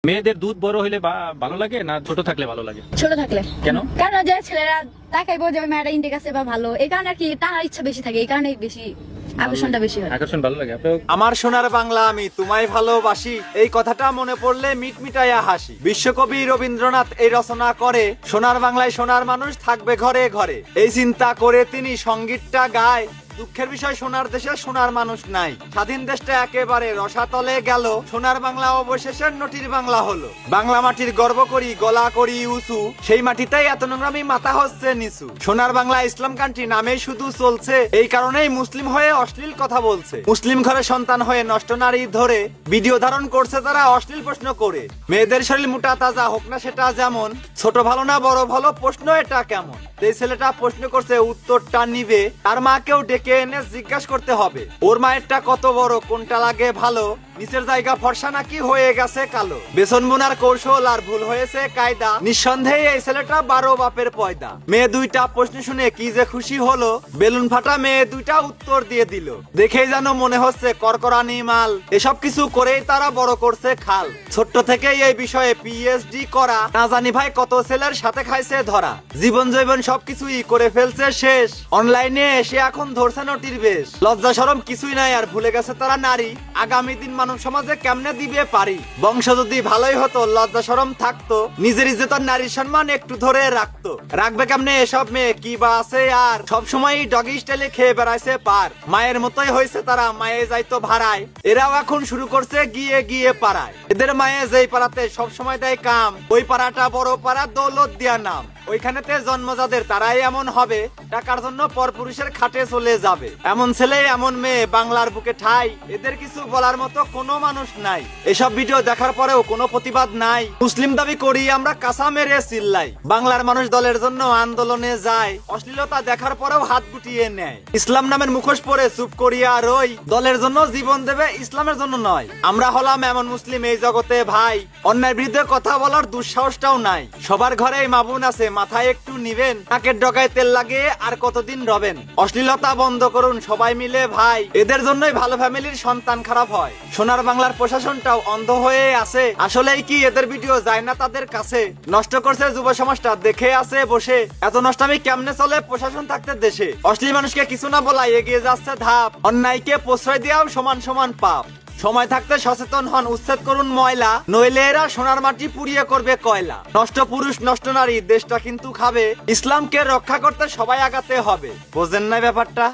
মেয়েদের দুধ বড় হইলে ভালো লাগে না ছোট থাকলে ভালো লাগে? ছোট থাকলে। কেন? কারণ যে ছেলেরা তাকাইবো যে মেয়েটা ইন্টেক আছে বা ভালো, এই কারণে আর কি তার ইচ্ছা বেশি থাকে, এই কারণে বেশি আকর্ষণটা বেশি হয়। আকর্ষণ ভালো লাগে আপনার? আমার সোনার বাংলা আমি তোমায় ভালোবাসি, এই কথাটা মনে পড়লে মিটমিটাইয়া হাসি। বিশ্বকবি রবীন্দ্রনাথ এই রচনা করে, সোনার বাংলায় সোনার মানুষ থাকবে ঘরে ঘরে। এই চিন্তা করে তিনি সঙ্গীতটা গায়। দুঃখের বিষয় সোনার দেশে সোনার মানুষ নাই, স্বাধীন দেশটা একেবারে রসাতলে গেল। সোনার বাংলা অবশেষে নটির বাংলা হলো। বাংলা মাটির গর্ব করি, গলা করি উঁচু, সেই মাটিতেই এত নোংরামি মাথা হচ্ছে নিচু। সোনার বাংলা ইসলাম কান্ট্রি নামেই শুধু চলছে, এই কারণেই মুসলিম হয়ে অশ্লীল কথা বলছে। মুসলিম ঘরে সন্তান হয়ে নষ্ট নারী ধরে ভিডিও ধারণ করছে তারা অশ্লীল প্রশ্ন করে। মেয়েদের শরীর মোটা তাজা হোক না সেটা যেমন, ছোট ভালো না বড় ভালো প্রশ্ন এটা কেমন। এই ছেলেটা প্রশ্ন করছে, উত্তরটা নিবে তার মাকেও ডেকে এনে জিজ্ঞাসা করতে হবে, ওর মায়েরটা কত বড়, কোনটা লাগে ভালো, নিচের জায়গা ফর্সা নাকি হয়ে গেছে কালো। বেসন বোনার কৌশল আর ভুল হয়েছে কায়দা, নিঃসন্দেহে এই ছেলেটা 12 বাপের পয়দা। মেয়ে দুইটা প্রশ্ন শুনে কি যে খুশি হলো, বেলুন ফাটা মেয়ে দুইটা উত্তর দিয়ে দিল। দেখেই যেন মনে হচ্ছে করকরানি মাল, এসব কিছু করেই তারা বড় করছে খাল। ছোট্ট থেকেই এই বিষয়ে পিএইচডি করা, না জানি ভাই কত ছেলের সাথে খাইছে ধরা। জীবন জৈবন সবকিছুই করে ফেলছে শেষ, অনলাইনে এসে এখন ধরছে নটির বেশ। লজ্জা শরম কিছুই নাই আর ভুলে গেছে তারা নারী, আগামী দিন মানব সমাজে কেমনে দিবে পারি। বংশ যদি ভালোই হতো, লজ্জা শরম থাকতো, নিজের ইজ্জত আর নারীর সম্মান একটু ধরে রাখতো। রাখবে কেমনে এসব মেয়ে, কি বা আছে আর, সব সময় ডগি স্টাইলে খেয়ে বেড়াইছে পার। মায়ের মতোই হয়েছে তারা, মায়ে যাইতো ভাড়ায়, এরাও এখন শুরু করছে গিয়ে গিয়ে পাড়ায়। এদের মায়ে যেই পাড়াতে সব সময় দেয় কাম, ওই পাড়াটা বড় পাড়া দৌলত দিয়া নাম। ওইখানেতে জন্ম যাদের তারাই এমন হবে, টাকার জন্য পরপুরুষের খাটে চলে যাবে। এমন ছেলে এমন মেয়ে বাংলার বুকে ঠাই, এদের কিছু বলার মতো কোনো মানুষ নাই। এসব ভিডিও দেখার পরেও কোনো প্রতিবাদ নাই। মুসলিম দাবি করি আমরা কাঁচা মেরে চিল্লাই, বাংলার মানুষ দলের জন্য আন্দোলনে যায়, অশ্লীলতা দেখার পরেও হাত গুটিয়ে নেয়। ইসলাম নামের মুখোশ পরে চুপ করিয়া রই, দলের জন্য জীবন দেবে ইসলামের জন্য নয়। আমরা হলাম এমন মুসলিম এই জগতে ভাই, অন্যায়ের বিরুদ্ধে কথা বলার দুঃসাহসটাও নাই। সবার ঘরেই মা বোন আছে, মাথায় একটু নিবেন, নাকের ডগায় তেল লাগিয়ে আর কতদিন রবেন। অশ্লীলতা বন্ধ করুন সবাই মিলে ভাই, এদের জন্যই ভালো ফ্যামিলির সন্তান খারাপ হয়। সোনার বাংলার প্রশাসনটাও অন্ধ হয়ে আছে, আসলেই কি এদের ভিডিও যায় না তাদের কাছে? নষ্ট করছে যুব সমাজটা, দেখে আছে বসে, এত নষ্টামি কেমনে চলে প্রশাসন থাকতে দেশে? অশ্লীল মানুষকে কিছু না বলাই এগিয়ে যাচ্ছে ধাপ, অন্যায়কে প্রশ্রয় দেওয়াও সমান সমান পাপ। সময় থাকতে সচেতন হন, উচ্ছেদ করুন ময়লা, নইলে এরা সোনার মাটি পুড়িয়ে করবে কয়লা। নষ্ট পুরুষ নষ্ট নারী দেশটা কিন্তু খাবে, ইসলামকে রক্ষা করতে সবাই আগাতে হবে। বোঝেন না ব্যাপারটা?